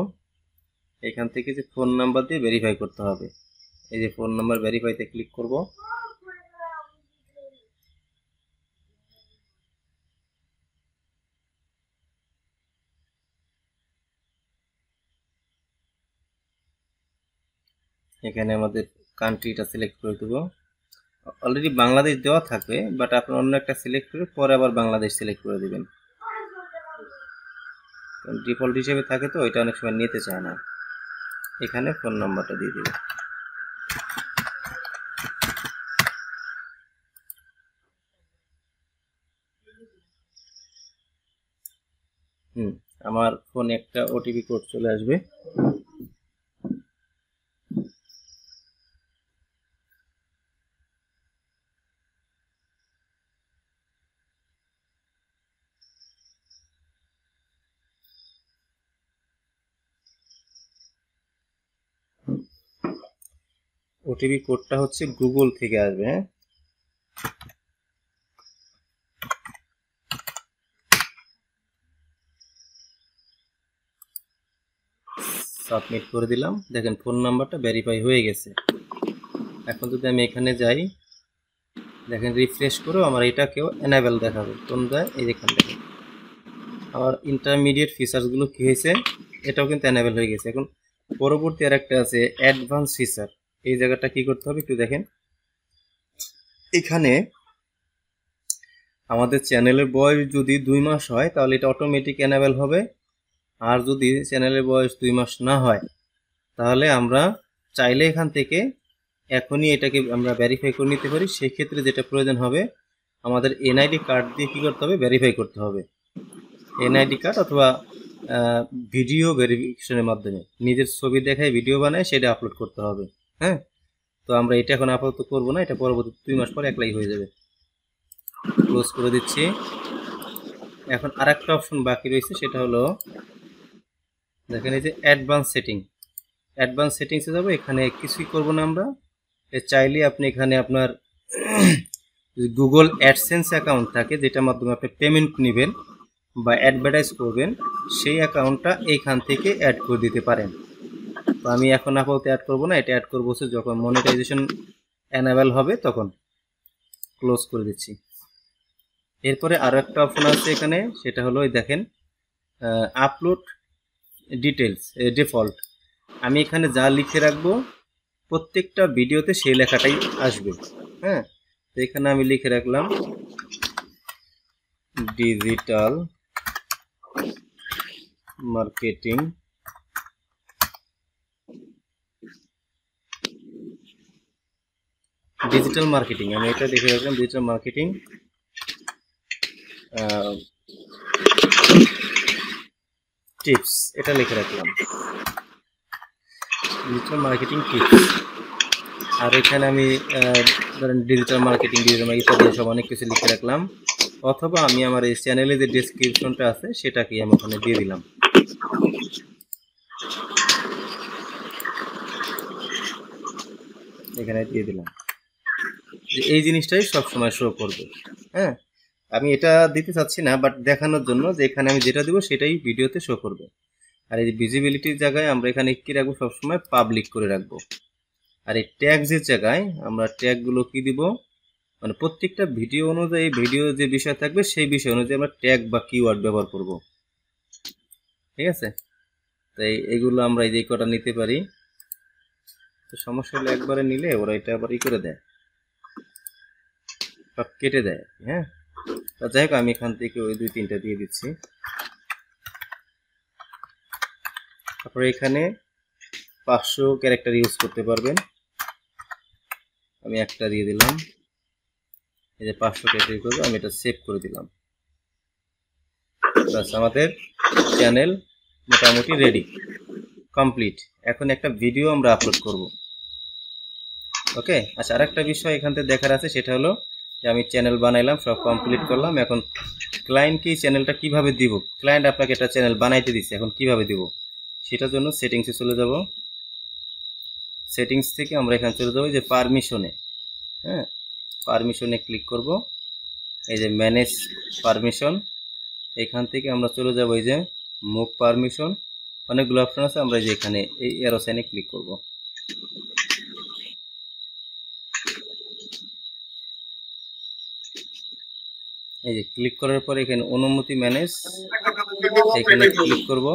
এখান থেকে যে ফোন নাম্বার দিয়ে ভেরিফাই করতে হবে, এই যে ফোন নাম্বার ভেরিফাইতে ক্লিক করব। এখানে আমাদের কান্ট্রিটা সিলেক্ট করে দেব, অলরেডি বাংলাদেশ দেওয়া থাকবে, বাট আপনি অন্য একটা সিলেক্ট করে পরে আবার বাংলাদেশ সিলেক্ট করে দিবেন, ডিফল্ট হিসেবে থাকে তো এটা অনেক সময় নিতে চায় না। এখানে ফোন নাম্বারটা দিয়ে দেব, আমার ফোনে একটা ওটিপি কোড চলে আসবে। ওটিপি কোডটা হচ্ছে গুগল থেকে আসবে। হ্যাঁ, সাবমিট করে দিলাম। দেখেন ফোন নাম্বারটা ভেরিফাই হয়ে গেছে। এখন যদি আমি এখানে যাই, দেখেন রিফ্রেশ করেও আমার এটাকেও এনাবেল দেখাবে। কোন যায় এই যেখান থেকে আমার ইন্টারমিডিয়েট ফিচার্সগুলো কী হয়েছে, এটাও কিন্তু এনাবেল হয়ে গেছে। এখন পরবর্তী আর একটা আছে অ্যাডভান্স ফিচার। এই জায়গাটা কি করতে হবে একটু দেখেন। এখানে আমাদের চ্যানেলের বয়স যদি 2 মাস হয় তাহলে এটা অটোমেটিক এনাবেল হবে। আর যদি চ্যানেলের বয়স 2 মাস না হয় তাহলে আমরা চাইলে এখান থেকে এখনই এটাকে আমরা ভেরিফাই করে নিতে পারি। সেক্ষেত্রে যেটা প্রয়োজন হবে, আমাদের এনআইডি কার্ড দিয়ে কী করতে হবে, ভেরিফাই করতে হবে। এনআইডি কার্ড অথবা ভিডিও ভেরিফিকেশনের মাধ্যমে নিজের ছবি দেখায় ভিডিও বানায় সেটা আপলোড করতে হবে। হ্যাঁ, তো আমরা এটা এখন আপাতত করবো না, এটা পরবর্তী 2 মাস পর একলাই হয়ে যাবে। ক্লোজ করে দিচ্ছি। এখন আর একটা অপশন বাকি রয়েছে, সেটা হলো দেখেন এই যে অ্যাডভান্স সেটিং। অ্যাডভান্স সেটিংসে যাবো। এখানে কিছুই করবো না আমরা। চাইলে আপনি এখানে আপনার গুগল অ্যাডসেন্স অ্যাকাউন্ট থাকে, যেটার মাধ্যমে আপনি পেমেন্ট নেবেন বা অ্যাডভার্টাইজ করবেন, সেই অ্যাকাউন্টটা এইখান থেকে অ্যাড করে দিতে পারেন। তো আমি এখন আপাতত অ্যাড করবো না, এটা অ্যাড করবো যখন মনিটাইজেশন এনাবেল হবে তখন। ক্লোজ করে দিচ্ছি। এরপরে আরও একটা অপশন আছে এখানে, সেটা হলো দেখেন আপলোড ডিটেলস ডিফল্ট। আমি এখানে যা লিখে রাখবো প্রত্যেকটা ভিডিওতে সেই লেখাটাই আসবে। হ্যাঁ, তো এখানে আমি লিখে রাখলাম ডিজিটাল মার্কেটিং আমি এটা লিখে রাখলাম ডিজিটাল মার্কেটিং টিপস, এটা লিখে রাখলাম ডিজিটাল মার্কেটিং টিপস। আর এখানে আমি ধরেন ডিজিটাল মার্কেটিং ইত্যাদি সব অনেক কিছু লিখে রাখলাম। অথবা আমি আমার এই চ্যানেলে যে ডেসক্রিপশনটা আছে সেটাকে আমি ওখানে দিয়ে দিলাম। এখানে দিয়ে দিলাম যে এই জিনিসটাই সবসময় শো করবে। হ্যাঁ, আমি এটা দিতে চাচ্ছি না, বাট দেখানোর জন্য যে এখানে আমি যেটা দিব সেটাই ভিডিওতে শো করবে। আর এই ভিজিবিলিটির জায়গায় আমরা এখানে কি রাখবো, সবসময় পাবলিক করে রাখবো। আর এই ট্যাগসের জায়গায় আমরা ট্যাগগুলো কি দিব, মানে প্রত্যেকটা ভিডিও অনুযায়ী ভিডিও যে বিষয় থাকবে সেই বিষয় অনুযায়ী আমরা ট্যাগ বা কিওয়ার্ড ব্যবহার করব। ঠিক আছে, তাই এগুলো আমরা এই যে কটা নিতে পারি। তো সমস্যা হলে একবারে নিলে ওরা এটা আবার ই করে দেয়, সব কেটে দেয়। হ্যাঁ, তা যাই হোক আমি এখান থেকে ওই 2-3টা দিয়ে দিচ্ছি। তারপরে এখানে 500 ক্যারেক্টার ইউজ করতে পারবেন। আমি একটা দিয়ে দিলাম। এই যে 500 ক্যারেক্টার করবো, আমি এটা সেভ করে দিলাম। বাস, আমাদের চ্যানেল মোটামুটি রেডি, কমপ্লিট। এখন একটা ভিডিও আমরা আপলোড করব। ওকে, আচ্ছা, আর একটা বিষয় এখান থেকে দেখার আছে, সেটা হলো যে আমি চ্যানেল বানাইলাম, সব কমপ্লিট করলাম। এখন ক্লায়েন্টকে চ্যানেলটা কিভাবে দিব, ক্লায়েন্ট আপনাকে একটা চ্যানেল বানাইতে দিচ্ছে, এখন কিভাবে দিব সেটার জন্য সেটিংসে চলে যাব। সেটিংস থেকে আমরা এখানে চলে যাবো যে পারমিশনে। হ্যাঁ, পারমিশনে ক্লিক করব। এই যে ম্যানেজ পারমিশন, এখান থেকে আমরা চলে যাব এই যে মুভ পারমিশন, অনেকগুলো অপশন আছে। আমরা যে এখানে এই অ্যারো সাইনে ক্লিক করব। এই যে ক্লিক করার পরে এখানে অনুমতি ম্যানেজ, এখানে ক্লিক করব।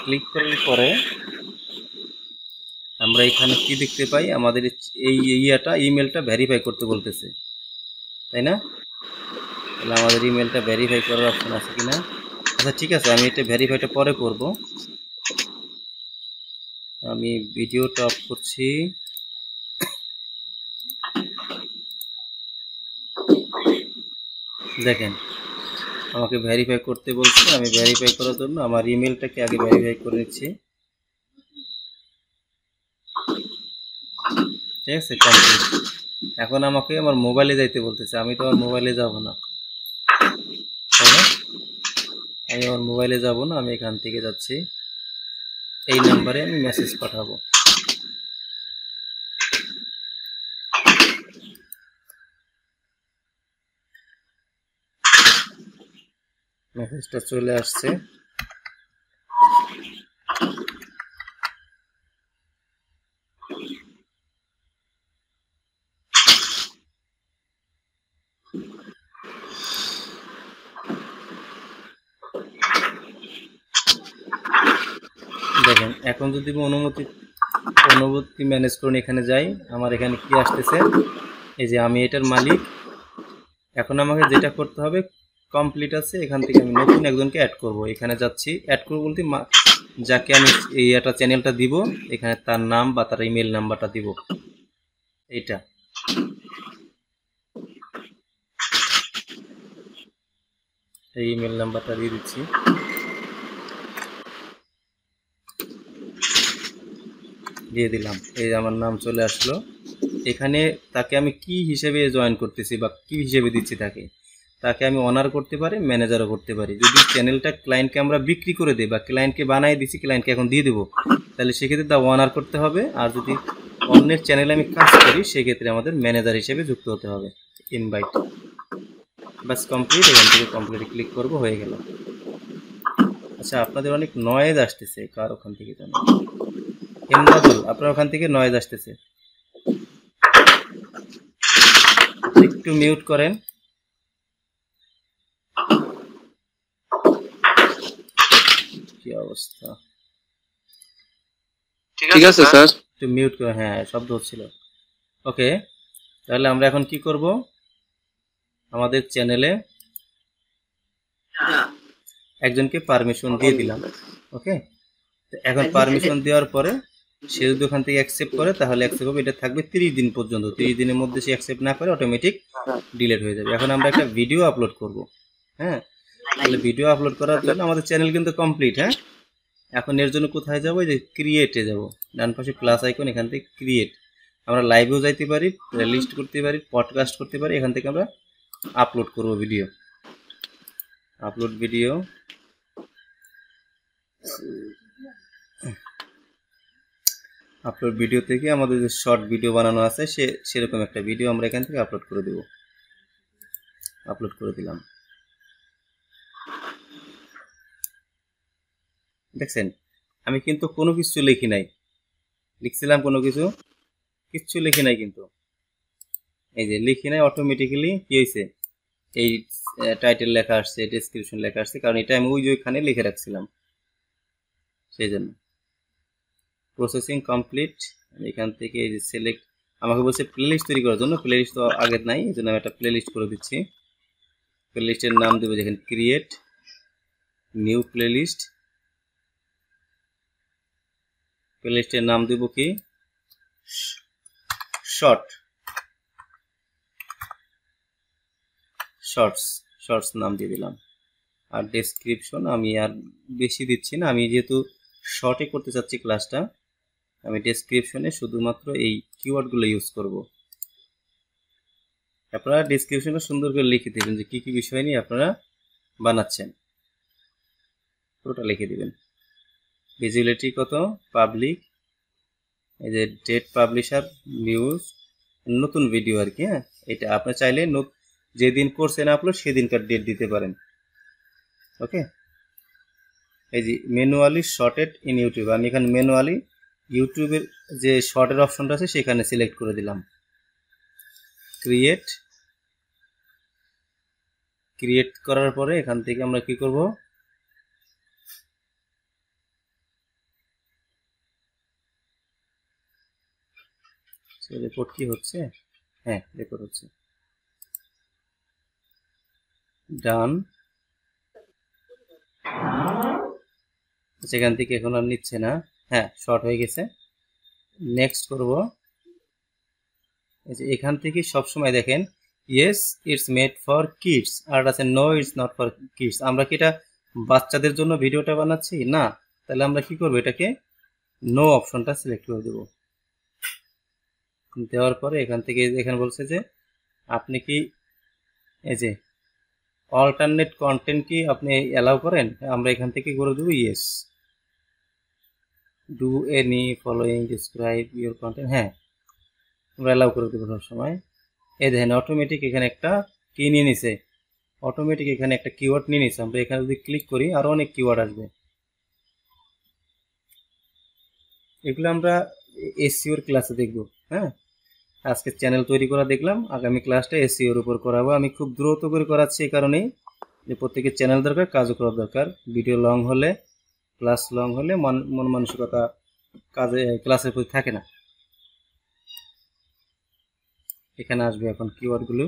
ক্লিক করার পরে আমরা এখানে কি দেখতে পাই, আমাদের এই ইমেলটা ভেরিফাই করতে বলতেছে, তাই না? তাহলে আমাদের ইমেলটা ভেরিফাই করার অপশন আছে কিনা। আচ্ছা ঠিক আছে, আমি এটা ভেরিফাইটা পরে করব। আমি ভিডিওটা অফ করছি। দেখেন আমাকে ভেরিফাই করতে বলছে, আমি ভেরিফাই করার জন্য আমার ইমেলটাকে আগে ভেরিফাই করে নিচ্ছি। ঠিক আছে, কমপ্লিট। এখন আমাকে আমার মোবাইলে যাইতে বলতেছে, আমি তো আমার মোবাইলে যাব না, তাই না? আমি আমার মোবাইলে যাব না, আমি এখান থেকে যাচ্ছি, এই নাম্বারে আমি মেসেজ পাঠাবো। মেসেজটা চলে আসছে। দেখেন এখন যদি আমি অনুমতি ম্যানেজ করুন এখানে যাই, আমার এখানে কি আসতেছে, এই যে আমি এটার মালিক। এখন আমাকে যেটা করতে হবে কমপ্লিট আছে, এখান থেকে আমি নতুন একজনকে অ্যাড করব। এখানে যাচ্ছি, অ্যাড করব বলতে যাকে আমি এই একটা চ্যানেলটা দিব, এখানে তার নাম বা তার ইমেল নাম্বারটা দিব, এইটা। এই ইমেল নাম্বারটা দিয়ে দিচ্ছি। দিয়ে দিলাম, এই আমার নাম চলে আসলো। এখানে তাকে আমি কি হিসেবে জয়েন করতেছি বা কি হিসেবে দিচ্ছি, তাকে আমি অনার করতে পারি, ম্যানেজারও করতে পারি। যদি চ্যানেলটা ক্লায়েন্টকে আমরা বিক্রি করে দিই বা ক্লায়েন্টকে বানিয়ে দিচ্ছি, ক্লায়েন্টকে এখন দিয়ে দেবো, তাহলে সেক্ষেত্রে তা অনার করতে হবে। আর যদি অন্যের চ্যানেলে আমি কাজ করি, সেক্ষেত্রে আমাদের ম্যানেজার হিসেবে যুক্ত হতে হবে। ইনভাইট, বাস কমপ্লিট। এখান থেকে কমপ্লিট ক্লিক করব, হয়ে গেল। আচ্ছা, আপনাদের অনেক নয়েজ আসতেছে, কার ওখান থেকে জানো? এমদাদুল, আপনার ওখান থেকে নয়েজ আসতেছে, একটু মিউট করেন। কি অবস্থা? ঠিক আছে স্যার, একটু মিউট করে, হ্যাঁ শব্দ হচ্ছিল। ওকে, তাহলে আমরা এখন কি করব, আমাদের চ্যানেলে একজনকে পারমিশন দিয়ে দিলাম। ওকে, এখন পারমিশন দেওয়ার পরে সে যদি ওখান থেকে অ্যাকসেপ্ট করে তাহলে অ্যাকসেপ্ট হবে। এটা থাকবে 30 দিন পর্যন্ত। 30 দিনের মধ্যে সে অ্যাকসেপ্ট না করে অটোমেটিক ডিলিট হয়ে যাবে। এখন আমরা একটা ভিডিও আপলোড করব। হ্যাঁ, তাহলে ভিডিও আপলোড করার জন্য আমাদের চ্যানেল কিন্তু কমপ্লিট। হ্যাঁ, এখন এর জন্য কোথায় যাব, যে ক্রিয়েটে যাব, ডান পাশে প্লাস আইকন, এখান থেকে ক্রিয়েট। আমরা লাইভেও যাইতে পারি, প্লেলিস্ট করতে পারি, পডকাস্ট করতে পারি। এখান থেকে আমরা আপলোড করব video, upload video. Upload video থেকে আমাদের যে শর্ট ভিডিও বানানো আছে সেরকম একটা ভিডিও আমরা এখান থেকে আপলোড করে দেব। আপলোড করে দিলাম। দেখছেন আমি কিন্তু কোনো কিছু লিখি নাই, লিখছিলাম কোনো কিচ্ছু লিখি নাই, কিন্তু এই যে লিখি নাই, অটোমেটিক্যালি কি হয়েছে, এই টাইটেল লেখা আসছে, ডেসক্রিপশন লেখা আসছে, কারণ এটা আমি ওইখানে লিখে রাখছিলাম, সেই জন্য। Processing complete. এখান থেকে এই যে সিলেক্ট, আমাকে বলছে প্লেলিস্ট তৈরি করার জন্য। প্লেলিস্ট তো আগে নাই, এই জন্য আমি একটা প্লেলিস্ট করে দিচ্ছি। প্লেলিস্টের নাম দেবো যেখানে ক্রিয়েট নিউ প্লেলিস্ট। প্লেলিস্টের নাম দেবো কি, শর্টস নাম দিয়ে দিলাম। আর ডেসক্রিপশন আমি আর বেশি দিচ্ছি না, আমি যেহেতু শর্টে করতে চাচ্ছি ক্লাসটা, আমি ডেসক্রিপশনে শুধুমাত্র এই কিওয়ার্ডগুলো ইউজ করব। আপনারা ডেসক্রিপশনে সুন্দর করে লিখে দেবেন যে কি বিষয় নিয়ে আপনারা বানাচ্ছেন, পুরোটা লিখে দিবেন। ভিজিবিলিটি কত, পাবলিক, এই যে ডেট, পাবলিশার, নিউজ, নতুন ভিডিও আর কি। হ্যাঁ, এটা আপনি চাইলে যেদিন করছেন আপলোড সেদিনকার ডেট দিতে পারেন। ওকে, এই যে ম্যানুয়ালি শর্টেড ইন ইউটিউব, আমি এখানে ম্যানুয়ালি ইউটিউবের যে শর্টের অপশনটা আছে সেখানে সিলেক্ট করে দিলাম। ক্রিয়েট করার পরে এখান থেকে আমরা কি করব, রেকর্ড কি হচ্ছে, হ্যাঁ রেকর্ড হচ্ছে, ডান। সেখান থেকে এখন আর নিচ্ছে না, হ্যাঁ শর্ট হয়ে গেছে। নেক্সট করব। এই যে এখান থেকে সবসময় দেখেন yes it's made for kids, আর আছে no it's not for kids. আমরা কি এটা বাচ্চাদের জন্য ভিডিওটা বানাচ্ছি? না। তাহলে আমরা কি করবো, এটাকে নো অপশনটা সিলেক্ট করে দেবো। দেওয়ার পরে এখান থেকে এখানে বলছে যে আপনি কি এই যে অল্টারনেট কন্টেন্ট কি আপনি অ্যালাউ করেন? আমরা এখান থেকে করে দেবো yes. Do any following describe your content, হ্যাঁ আমরা অ্যালাউ করে দেবো সবসময়। এই দেখেন অটোমেটিক এখানে একটা কি নিয়ে নিছে, অটোমেটিক এখানে একটা কিওয়ার্ড নিয়ে নিছে। আমরা এখানে যদি ক্লিক করি আরো অনেক কিওয়ার্ড আসবে। এগুলো আমরা এসইওর ক্লাসে দেখব। হ্যাঁ, আজকে চ্যানেল তৈরি করা দেখলাম, আগামী ক্লাসটা এসইওর উপর করাবো। আমি খুব দ্রুত করে করাচ্ছি এই কারণেই যে প্রত্যেকের চ্যানেল দরকার, কাজও করা দরকার। ভিডিও লং হলে, ক্লাস লং হলে মন মানসিকতা কাজে ক্লাসের প্রতি থাকে না। এখানে আসবে এখন কিওয়ার্ডগুলো।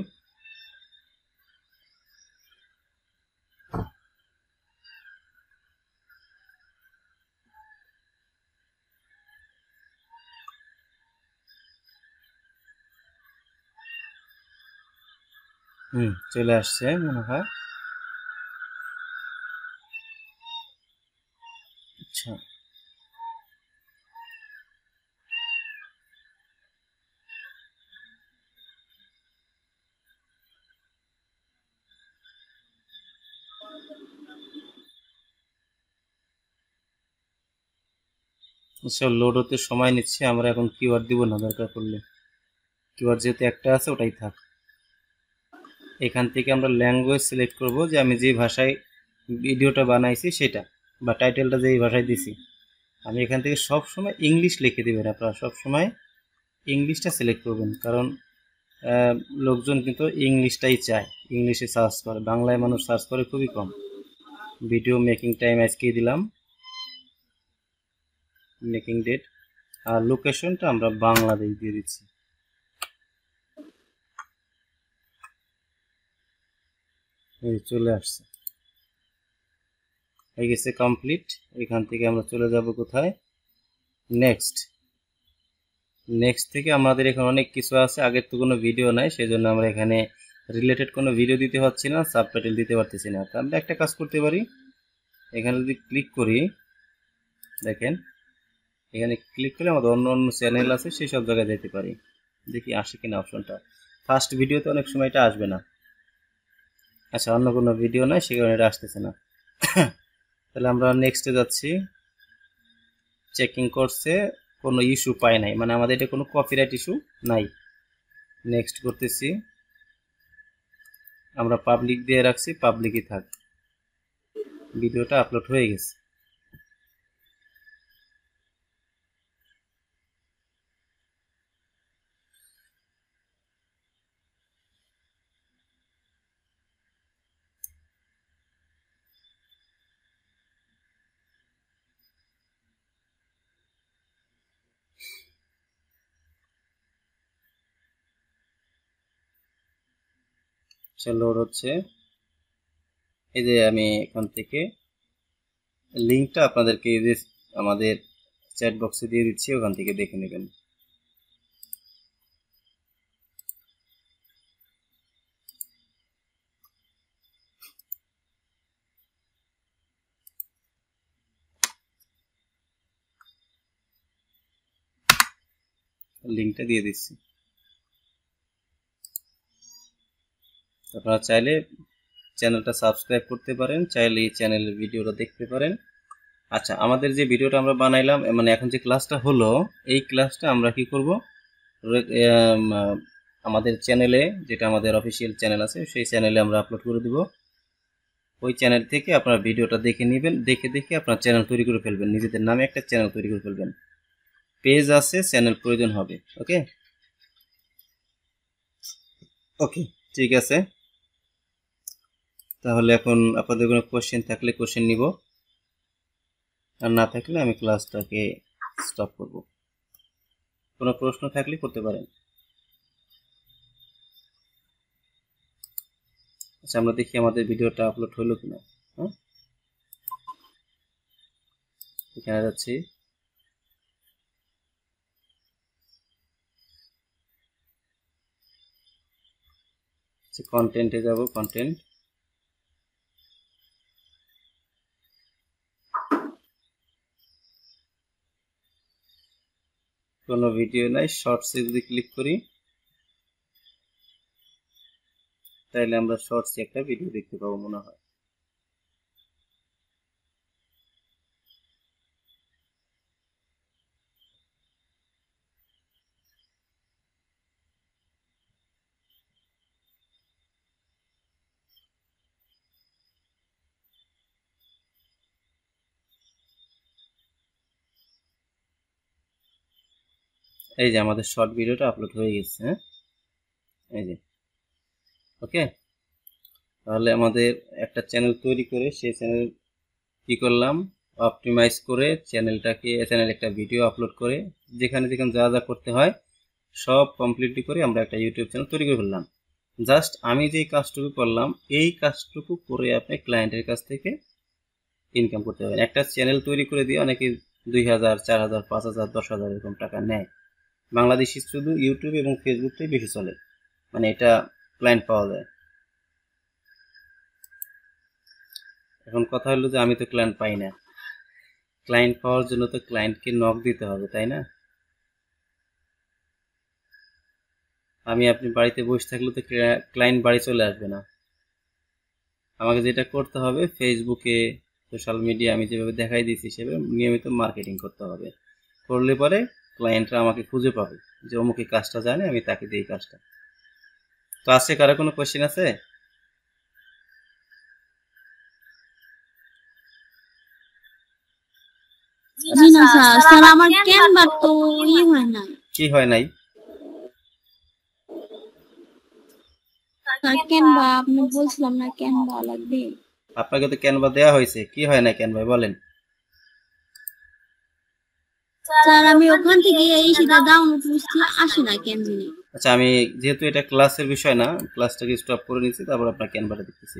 চলে আসছে মনে হয়। আচ্ছা, আচ্ছা লোড হতে সময় নিচ্ছে। আমরা এখন কিওয়ার্ড দিব না দরকার পড়লে, কিওয়ার্ড যেহেতু একটা আছে ওটাই থাক। এখান থেকে আমরা ল্যাঙ্গুয়েজ সিলেক্ট করব, যে আমি যে ভাষায় ভিডিওটা বানাইছি সেটা, বা টাইটেলটা যেই ভাষায় দিছি। আমি এখান থেকে সব সময় ইংলিশ লিখে দেবেন। আপনারা সব সময় ইংলিশটা সিলেক্ট করবেন, কারণ লোকজন কিন্তু ইংলিশটাই চায়, ইংলিশে সার্চ করে। বাংলায় মানুষ সার্চ করে খুবই কম। ভিডিও মেকিং টাইম আজকেই দিলাম, মেকিং ডেট, আর লোকেশনটা আমরা বাংলাদেশ দিয়ে দিচ্ছি। এই চলে আসছে, হয়ে গেছে কমপ্লিট। এখান থেকে আমরা চলে যাব কোথায়, নেক্সট। নেক্সট থেকে আমাদের এখানে অনেক কিছু আছে, আগের তো কোনো ভিডিও নাই, সেজন্য আমরা এখানে রিলেটেড কোনো ভিডিও দিতে পারছি না, সাবটাইটেল দিতে পারতেছি না। তো আমরা একটা কাজ করতে পারি, এখানে যদি ক্লিক করি, দেখেন এখানে ক্লিক করলে আমাদের অন্য অন্য চ্যানেল আছে সেই সব জায়গায় যেতে পারি। দেখি আসে কিনা অপশনটা। ফার্স্ট ভিডিওতে অনেক সময় এটা আসবে না। আচ্ছা, অন্য কোনো ভিডিও নাই, সে কারণে এটা আসতেছে না। তাহলে আমরা নেক্সটে যাচ্ছি। চেকিং করছে, কোনো ইস্যু পাই নাই, মানে আমাদের এটা কোনো কপিরাইট ইস্যু নাই। নেক্সট করতেছি, আমরা পাবলিক দিয়ে রাখছি, পাবলিকই থাক। ভিডিওটা আপলোড হয়ে গেছে। লোড হচ্ছে। এই যে আমি এখান থেকে লিঙ্কটা আপনাদেরকে এই যে আমাদের চ্যাট বক্সে দিয়ে দিচ্ছি, ওখান থেকে দেখে নেবেন। লিঙ্কটা দিয়ে দিচ্ছি, আপনারা চাইলে চ্যানেলটা সাবস্ক্রাইব করতে পারেন, চাইলে এই চ্যানেলের ভিডিওটা দেখতে পারেন। আচ্ছা, আমাদের যে ভিডিওটা আমরা বানাইলাম, মানে এখন যে ক্লাসটা হলো, এই ক্লাসটা আমরা কি করব, আমাদের চ্যানেলে, যেটা আমাদের অফিসিয়াল চ্যানেল আছে সেই চ্যানেলে আমরা আপলোড করে দিব। ওই চ্যানেল থেকে আপনার ভিডিওটা দেখে নেবেন, দেখে দেখে আপনার চ্যানেল তৈরি করে ফেলবেন, নিজেদের নামে একটা চ্যানেল তৈরি করে ফেলবেন। পেজ আছে, চ্যানেল প্রয়োজন হবে। ওকে ওকে, ঠিক আছে। তাহলে এখন আপনাদের কোনো কোশ্চেন থাকলে কোশ্চেন নিব, আর না থাকলে আমি ক্লাসটাকে স্টপ করব। কোনো প্রশ্ন থাকলে করতে পারেন। আচ্ছা, আমরা দেখি আমাদের ভিডিওটা আপলোড হলো কিনা। হ্যাঁ, এখানে যাচ্ছি। কন্টেন্টে যাব, কন্টেন্ট, কোনো ভিডিও নাই, শর্টসে যদি ক্লিক করি তাহলে আমরা শর্টসে একটা ভিডিও দেখতে পাবো মনে হয়। এই যে আমাদের শর্ট ভিডিওটা আপলোড হয়ে গেছে। হ্যাঁ, এই যে ওকে। তাহলে আমাদের একটা চ্যানেল তৈরি করে সেই চ্যানেল কি করলাম, অপটিমাইজ করে চ্যানেল একটা ভিডিও আপলোড করে যেখানে যেখানে যা যা করতে হয় সব কমপ্লিটলি করে আমরা একটা ইউটিউব চ্যানেল তৈরি করে ফেললাম। জাস্ট আমি যে কাজটুকু করলাম এই কাজটুকু করে আপনি ক্লায়েন্টের কাছ থেকে ইনকাম করতে পারবেন। একটা চ্যানেল তৈরি করে দিয়ে অনেকে 2000, 4000, 5000, 10,000 এরকম টাকা নেয়। বাংলাদেশি শুধু ইউটিউব এবং ফেসবুকটাই বেশি চলে, মানে এটা ক্লায়েন্ট পাওয়া যায়। এখন কথা হলো যে আমি তো ক্লায়েন্ট পাই না, ক্লায়েন্ট পাওয়ার জন্য তো ক্লায়েন্টকে নক দিতে হবে, তাই না? আপনি বাড়িতে বসে থাকলে তো ক্লায়েন্ট বাড়ি চলে আসবে না। আমাকে যেটা করতে হবে, ফেসবুকে, সোশ্যাল মিডিয়া আমি যেভাবে দেখাই দিয়েছি সেভাবে নিয়মিত মার্কেটিং করতে হবে। করলে পরে ক্লায়েন্টরা আমাকে খুঁজে পাবে যে অমুক এই কাজটা জানে, আমি তাকে দিই কাজটা। তো আজকে কারো কোনো কোয়েশ্চেন আছে? জি না স্যার, স্যার আমার ক্যানভা তো হয় না। কি হয় নাই? স্যার ক্যানভা আপনি বলছিলাম না ক্যানভা লাগবে। আপনাকে তো ক্যানভা দেওয়া হয়েছে, কি হয় না ক্যানভায় বলেন? স্যার আমি ওখান থেকে এই সেটা ডাউনলোড করছি, আসে না ক্যানভা। আচ্ছা, আমি যেহেতু এটা ক্লাসের বিষয় না, ক্লাসটাকে স্টপ করে নিচ্ছি, তারপর আপনার ক্যানভাটা দেখতেছি।